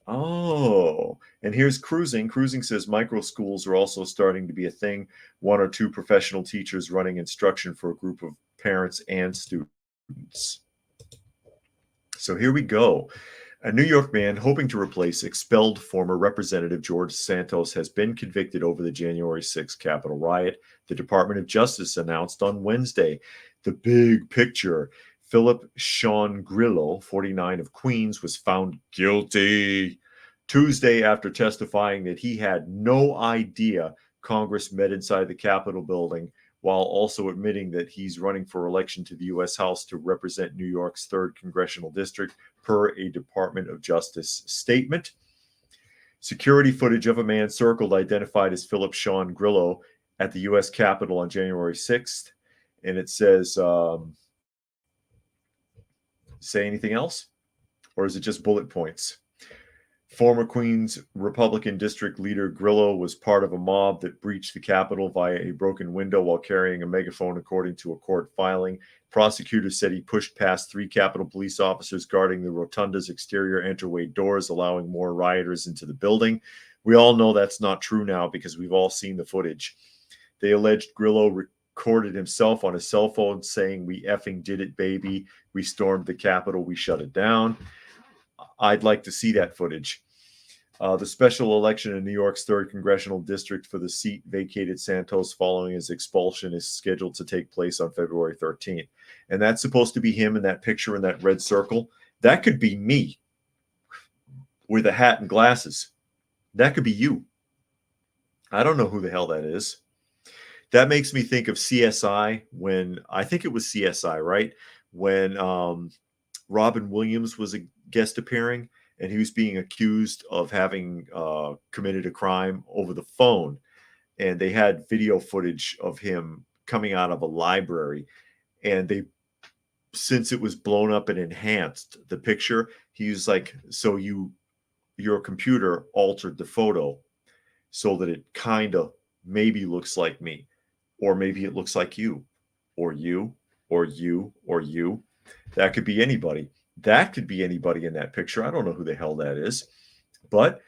Oh, and here's Cruising. Cruising says micro schools are also starting to be a thing. One or two professional teachers running instruction for a group of parents and students. So here we go. A New York man hoping to replace expelled former Representative George Santos has been convicted over the January 6th Capitol riot, the Department of Justice announced on Wednesday. The big picture. Philip Sean Grillo, 49, of Queens, was found guilty Tuesday after testifying that he had no idea Congress met inside the Capitol building, while also admitting that he's running for election to the U.S. House to represent New York's 3rd Congressional District, per a Department of Justice statement. Security footage of a man circled identified as Philip Sean Grillo at the U.S. Capitol on January 6th. And it says, say anything else? Or is it just bullet points? Former Queens Republican District Leader Grillo was part of a mob that breached the Capitol via a broken window while carrying a megaphone, according to a court filing. Prosecutors said he pushed past 3 Capitol police officers guarding the rotunda's exterior entryway doors, allowing more rioters into the building. We all know that's not true now because we've all seen the footage. They alleged Grillo recorded himself on his cell phone saying, "We effing did it, baby. We stormed the Capitol. We shut it down." I'd like to see that footage. The special election in New York's 3rd Congressional District for the seat vacated Santos following his expulsion is scheduled to take place on February 13th. And that's supposed to be him in that picture in that red circle. That could be me with a hat and glasses. That could be you. I don't know who the hell that is. That makes me think of CSI when, I think it was CSI, right? When Robin Williams was a guest appearing, and he was being accused of having committed a crime over the phone. And they had video footage of him coming out of a library. And they, since it was blown up and enhanced the picture, he was like, so your computer altered the photo so that it kind of maybe looks like me, or maybe it looks like you, or you, or you, or you. That could be anybody. That could be anybody in that picture. I don't know who the hell that is. But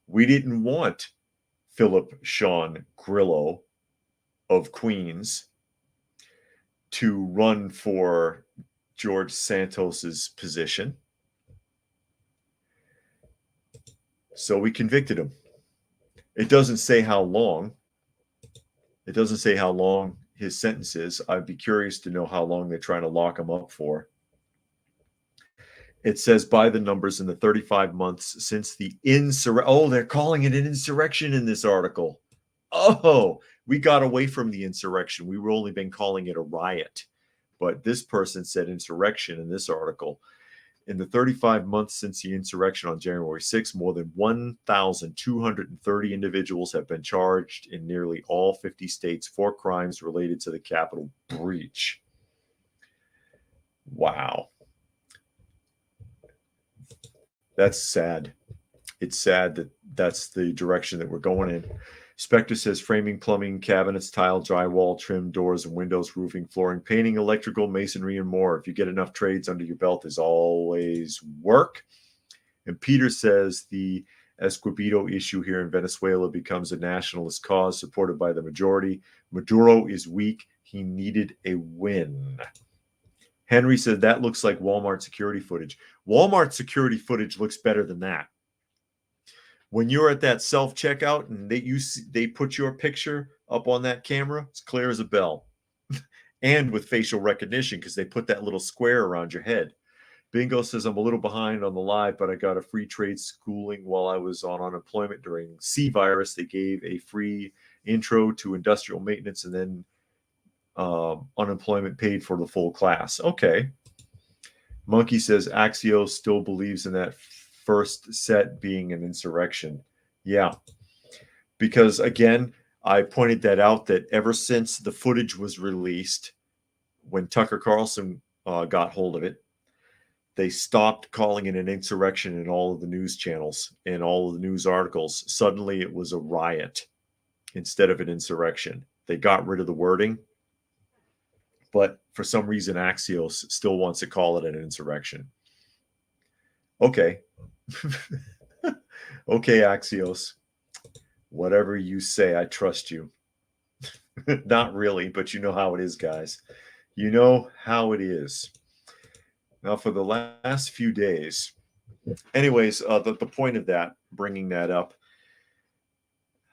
we didn't want Philip Sean Grillo of Queens to run for George Santos's position. So we convicted him. It doesn't say how long. It doesn't say how long his sentence is. I'd be curious to know how long they're trying to lock him up for. It says by the numbers in the 35 months since the insurrection. Oh, they're calling it an insurrection in this article. Oh, we got away from the insurrection. We were only been calling it a riot. But this person said insurrection in this article. In the 35 months since the insurrection on January 6th, more than 1,230 individuals have been charged in nearly all 50 states for crimes related to the Capitol breach. Wow. That's sad. It's sad that that's the direction that we're going in. Spectre says framing, plumbing, cabinets, tile, drywall, trim, doors and windows, roofing, flooring, painting, electrical, masonry, and more. If you get enough trades under your belt, there's always work. And Peter says the Escobedo issue here in Venezuela becomes a nationalist cause supported by the majority. Maduro is weak. He needed a win. Henry said that looks like Walmart security footage. Walmart security footage looks better than that. When you're at that self-checkout and they put your picture up on that camera, it's clear as a bell. And with facial recognition, because they put that little square around your head. Bingo says, I'm a little behind on the live, but I got a free trade schooling while I was on unemployment during C virus. They gave a free intro to industrial maintenance, and then unemployment paid for the full class. Okay. Monkey says Axios still believes in that first set being an insurrection. Yeah. Because again, I pointed that out that ever since the footage was released, when Tucker Carlson got hold of it, they stopped calling it an insurrection in all of the news channels and all of the news articles. Suddenly it was a riot instead of an insurrection. They got rid of the wording, but for some reason Axios still wants to call it an insurrection. Okay. Okay, Axios. Whatever you say, I trust you. Not really, but you know how it is, guys. You know how it is. Now, for the last few days, anyways, the point of that, bringing that up,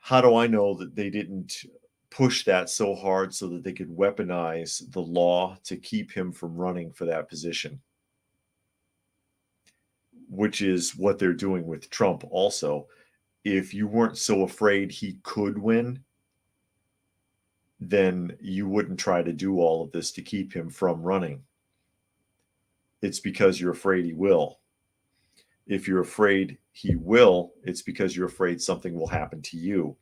how do I know that they didn't push that so hard so that they could weaponize the law to keep him from running for that position? Which is what they're doing with Trump also. If you weren't so afraid he could win, then you wouldn't try to do all of this to keep him from running. It's because you're afraid he will. If you're afraid he will, it's because you're afraid something will happen to you.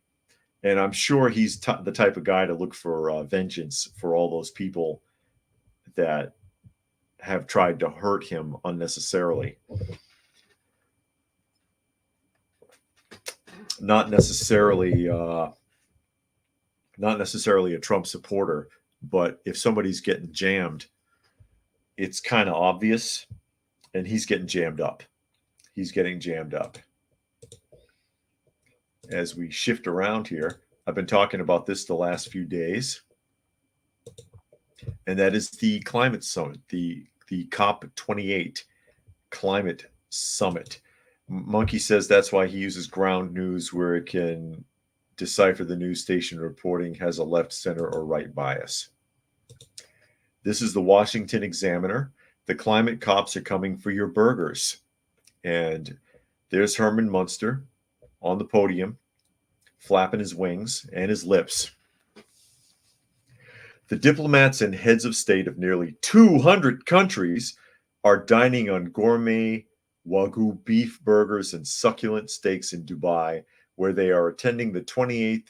And I'm sure he's the type of guy to look for vengeance for all those people that have tried to hurt him unnecessarily. Not necessarily a Trump supporter, but if somebody's getting jammed, it's kind of obvious, and he's getting jammed up. He's getting jammed up. As we shift around here, I've been talking about this the last few days, and that is the climate summit, the COP28 climate summit. Monkey says that's why he uses ground news, where it can decipher the news station reporting has a left, center, or right bias. This is the Washington Examiner. The climate cops are coming for your burgers. And there's Herman Munster on the podium, flapping his wings and his lips. The diplomats and heads of state of nearly 200 countries are dining on gourmet Wagyu beef burgers and succulent steaks in Dubai, where they are attending the 28th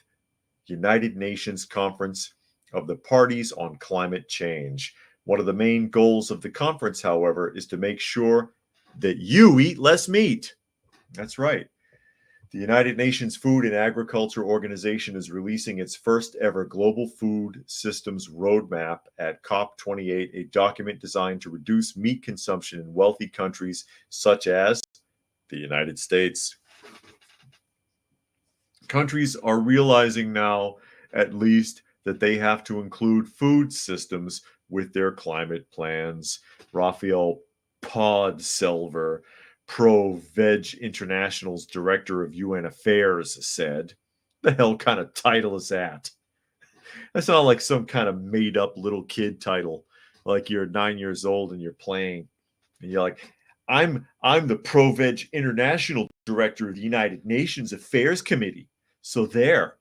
United Nations Conference of the Parties on Climate Change. One of the main goals of the conference, however, is to make sure that you eat less meat. That's right. The United Nations Food and Agriculture Organization is releasing its first ever Global Food Systems Roadmap at COP28, a document designed to reduce meat consumption in wealthy countries such as the United States. Countries are realizing now, at least, that they have to include food systems with their climate plans. Raphael Podselver, Pro-Veg International's director of UN Affairs, said. The hell kind of title is that? That's not like some kind of made-up little kid title, like you're 9 years old and you're playing, and you're like, I'm the Pro-Veg International director of the United Nations Affairs Committee. So there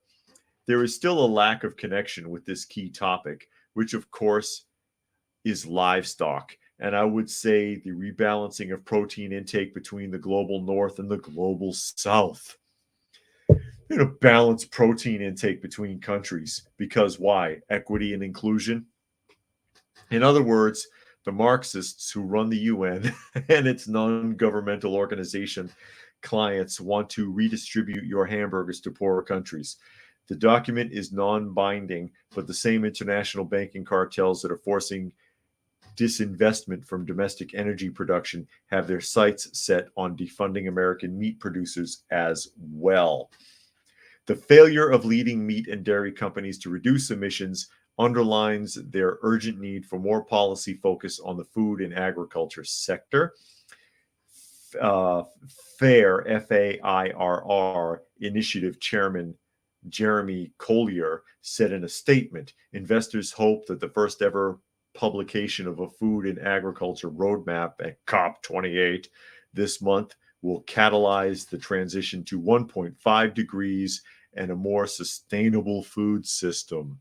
is still a lack of connection with this key topic, which of course is livestock. And I would say the rebalancing of protein intake between the global north and the global south. Balance protein intake between countries. Because why? Equity and inclusion. In other words, the Marxists who run the UN and its non-governmental organization clients want to redistribute your hamburgers to poorer countries. The document is non-binding, but the same international banking cartels that are forcing disinvestment from domestic energy production have their sights set on defunding American meat producers as well. The failure of leading meat and dairy companies to reduce emissions underlines their urgent need for more policy focus on the food and agriculture sector. FAIR, F-A-I-R-R, initiative chairman Jeremy Collier said in a statement, investors hope that the first ever publication of a food and agriculture roadmap at COP28 this month will catalyze the transition to 1.5 degrees and a more sustainable food system.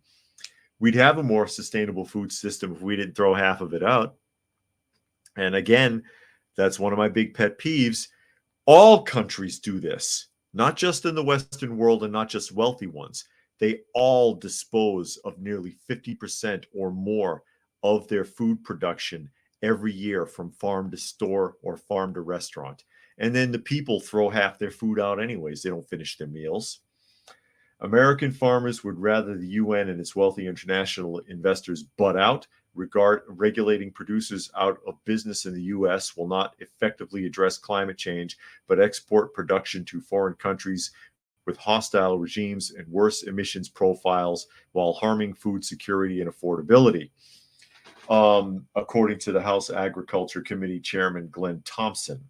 We'd have a more sustainable food system if we didn't throw half of it out. And again, that's one of my big pet peeves. All countries do this, not just in the Western world and not just wealthy ones. They all dispose of nearly 50% or more of their food production every year from farm to store or farm to restaurant. And then the people throw half their food out anyways. They don't finish their meals. American farmers would rather the UN and its wealthy international investors butt out. Regulating producers out of business in the U.S. will not effectively address climate change, but export production to foreign countries with hostile regimes and worse emissions profiles while harming food security and affordability. According to the House Agriculture Committee Chairman Glenn Thompson.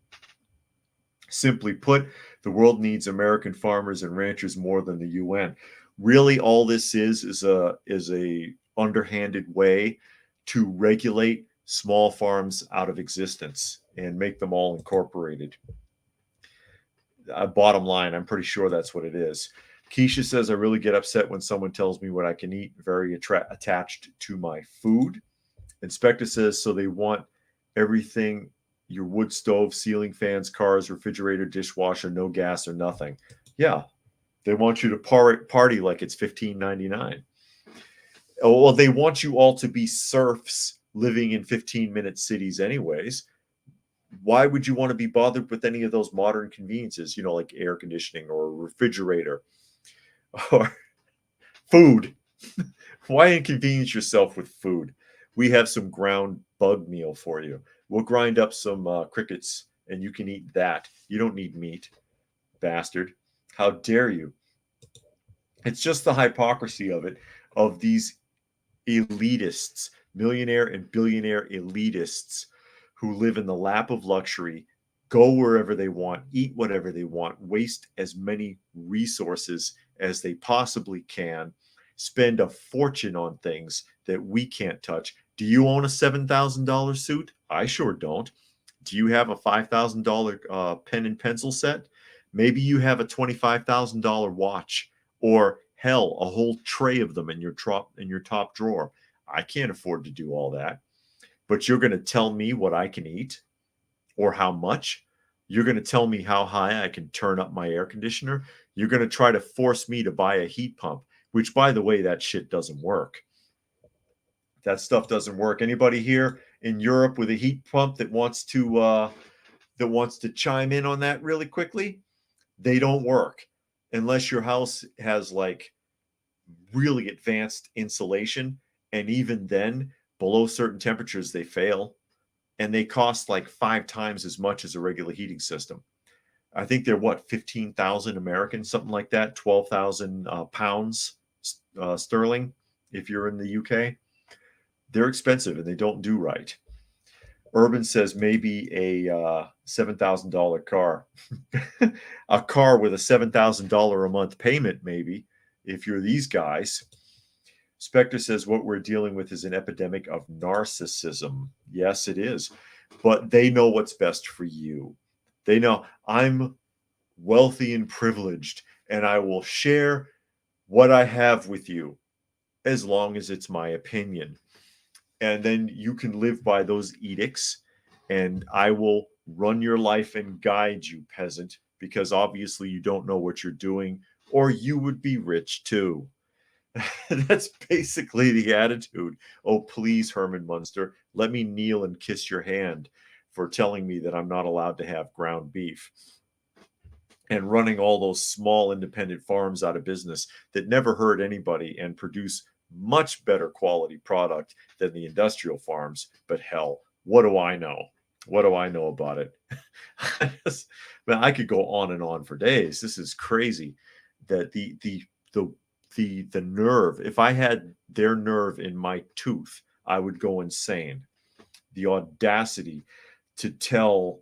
Simply put, the world needs American farmers and ranchers more than the UN. Really, all this is a underhanded way to regulate small farms out of existence and make them all incorporated. Bottom line, I'm pretty sure that's what it is. Keisha says, I really get upset when someone tells me what I can eat, very attached to my food. Inspector says, so they want everything, your wood stove, ceiling fans, cars, refrigerator, dishwasher, no gas or nothing. Yeah, they want you to party like it's $15.99. Well, they want you all to be serfs living in 15-minute cities anyways. Why would you want to be bothered with any of those modern conveniences, like air conditioning or a refrigerator or food? Why inconvenience yourself with food? We have some ground bug meal for you. We'll grind up some crickets and you can eat that. You don't need meat, bastard. How dare you? It's just the hypocrisy of it, of these elitists, millionaire and billionaire elitists who live in the lap of luxury, go wherever they want, eat whatever they want, waste as many resources as they possibly can, spend a fortune on things that we can't touch. Do you own a $7,000 suit? I sure don't. Do you have a $5,000 pen and pencil set? Maybe you have a $25,000 watch, or hell, a whole tray of them in your top drawer. I can't afford to do all that. But you're going to tell me what I can eat or how much? You're going to tell me how high I can turn up my air conditioner? You're going to try to force me to buy a heat pump, which, by the way, that shit doesn't work. That stuff doesn't work. Anybody here in Europe with a heat pump that wants to chime in on that really quickly? They don't work unless your house has like really advanced insulation, and even then, below certain temperatures, they fail, and they cost like 5 times as much as a regular heating system. I think they're 15,000 American, something like that, 12,000 pounds sterling if you're in the UK. They're expensive and they don't do right. Urban says maybe a $7,000 car. A car with a $7,000 a month payment, maybe, if you're these guys. Spectre says what we're dealing with is an epidemic of narcissism. Yes, it is. But they know what's best for you. They know I'm wealthy and privileged, and I will share what I have with you as long as it's my opinion. And then you can live by those edicts, and I will run your life and guide you, peasant, because obviously you don't know what you're doing, or you would be rich too. That's basically the attitude. Oh, please, Herman Munster, let me kneel and kiss your hand for telling me that I'm not allowed to have ground beef. And running all those small independent farms out of business that never hurt anybody and produce much better quality product than the industrial farms. But hell, what do I know? What do I know about it? Man, I could go on and on for days. This is crazy that the nerve, if I had their nerve in my tooth, I would go insane. The audacity to tell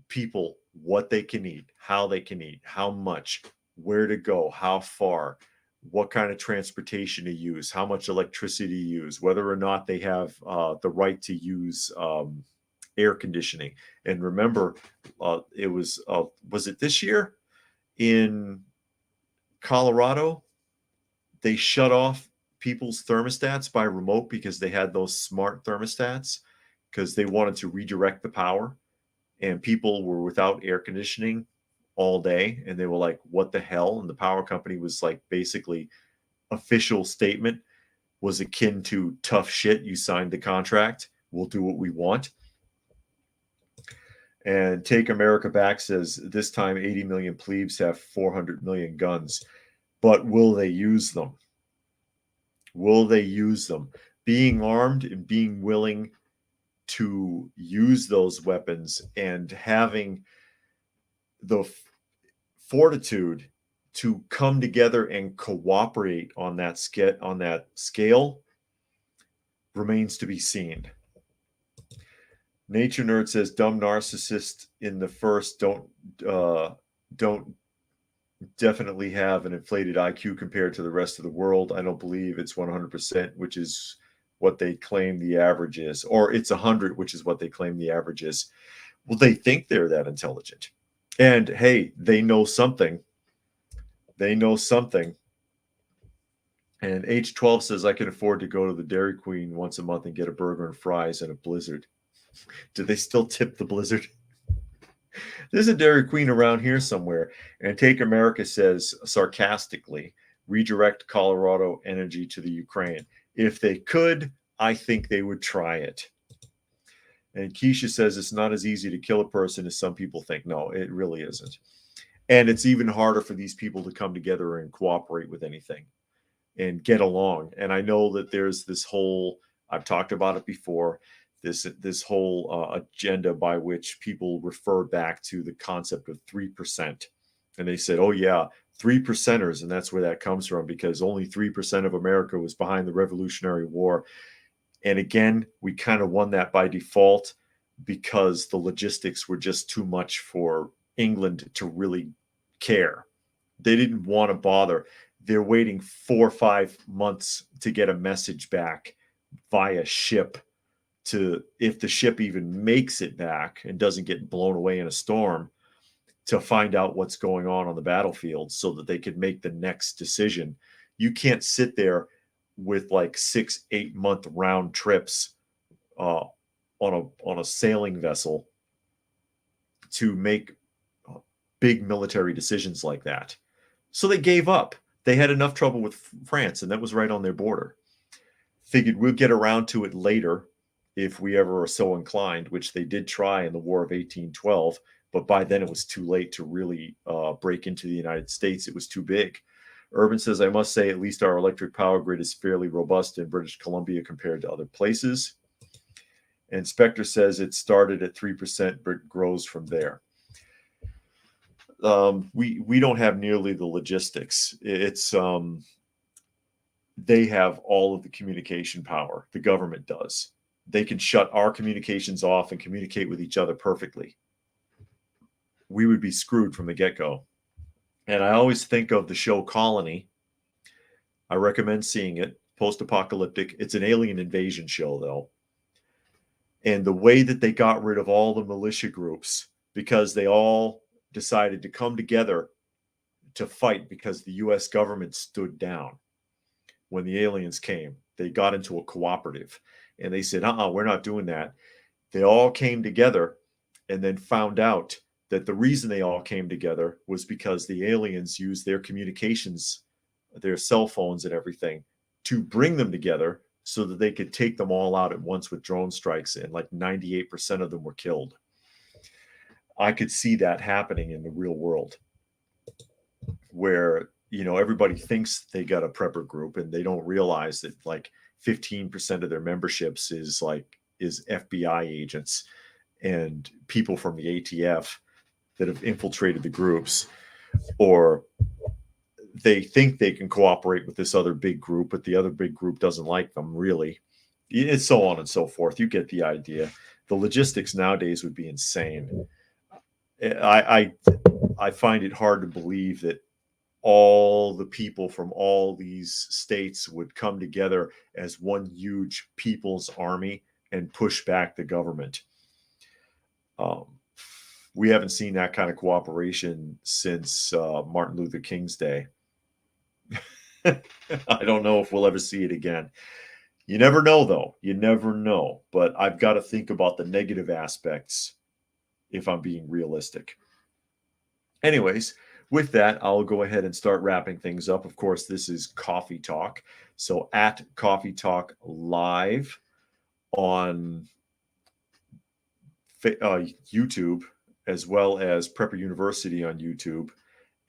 people what they can eat, how they can eat, how much, where to go, how far, what kind of transportation to use, how much electricity to use, whether or not they have the right to use air conditioning. And remember, it was it this year in Colorado? They shut off people's thermostats by remote because they had those smart thermostats because they wanted to redirect the power, and people were without air conditioning all day, and they were like, what the hell? And the power company was like, basically, official statement was akin to tough shit. You signed the contract. We'll do what we want. And Take America Back says this time 80 million plebes have 400 million guns. But will they use them? Will they use them? Being armed and being willing to use those weapons and having the fortitude to come together and cooperate on that scale remains to be seen. Nature Nerd says dumb narcissists in the first don't definitely have an inflated IQ compared to the rest of the world. I don't believe it's 100%, which is what they claim the average is, or it's 100, which is what they claim the average is. Well, they think they're that intelligent. And hey, they know something. They know something. And H12 says, I can afford to go to the Dairy Queen once a month and get a burger and fries and a Blizzard. Do they still tip the Blizzard? There's a Dairy Queen around here somewhere. And Take America says, sarcastically, redirect Colorado energy to the Ukraine. If they could, I think they would try it. And Keisha says it's not as easy to kill a person as some people think. No, it really isn't. And it's even harder for these people to come together and cooperate with anything and get along. And I know that there's this whole, I've talked about it before, this whole agenda by which people refer back to the concept of 3%. And they said, oh yeah, 3%ers. And that's where that comes from, because only 3% of America was behind the Revolutionary War. And again, we kind of won that by default because the logistics were just too much for England to really care. They didn't want to bother. They're waiting 4 or 5 months to get a message back via ship, to, if the ship even makes it back and doesn't get blown away in a storm, to find out what's going on the battlefield so that they could make the next decision. You can't sit there with like 6-8 month round trips on a sailing vessel to make big military decisions like that. So they gave up. They had enough trouble with France, and that was right on their border. Figured we'll get around to it later if we ever are so inclined, which they did try in the War of 1812, but by then it was too late to really break into the United States. It was too big. Urban says, I must say, at least our electric power grid is fairly robust in British Columbia compared to other places. And Spectre says it started at 3%, but grows from there. We don't have nearly the logistics. It's they have all of the communication power. The government does. They can shut our communications off and communicate with each other perfectly. We would be screwed from the get-go. And I always think of the show Colony. I recommend seeing it. Post-apocalyptic. It's an alien invasion show, though. And the way that they got rid of all the militia groups, because they all decided to come together to fight because the U.S. government stood down when the aliens came. They got into a cooperative. And they said, we're not doing that. They all came together and then found out that the reason they all came together was because the aliens used their communications, their cell phones and everything, to bring them together so that they could take them all out at once with drone strikes. And like 98% of them were killed. I could see that happening in the real world, where, everybody thinks they got a prepper group and they don't realize that like 15% of their memberships is FBI agents and people from the ATF that have infiltrated the groups, or they think they can cooperate with this other big group, but the other big group doesn't like them, really. It's so on and so forth. You get the idea. The logistics nowadays would be insane. I find it hard to believe that all the people from all these states would come together as one huge people's army and push back the government. We haven't seen that kind of cooperation since Martin Luther King's day. I don't know if we'll ever see it again. You never know, though. You never know. But I've got to think about the negative aspects if I'm being realistic. Anyways, with that, I'll go ahead and start wrapping things up. Of course, this is Coffee Talk. So at Coffee Talk Live on YouTube, as well as Prepper University on YouTube,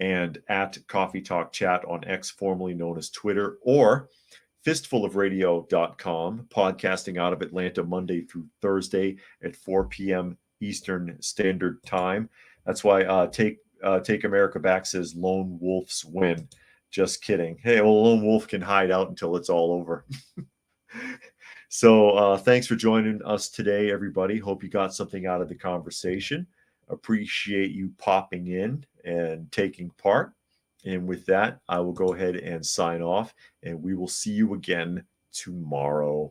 and at Coffee Talk Chat on X, formerly known as Twitter, or fistfulofradio.com, podcasting out of Atlanta Monday through Thursday at 4 p.m. Eastern Standard Time. That's why Take America Back says lone wolves win. Just kidding. Hey, well, lone wolf can hide out until it's all over. So thanks for joining us today, everybody. Hope you got something out of the conversation. Appreciate you popping in and taking part. And with that, I will go ahead and sign off, and we will see you again tomorrow.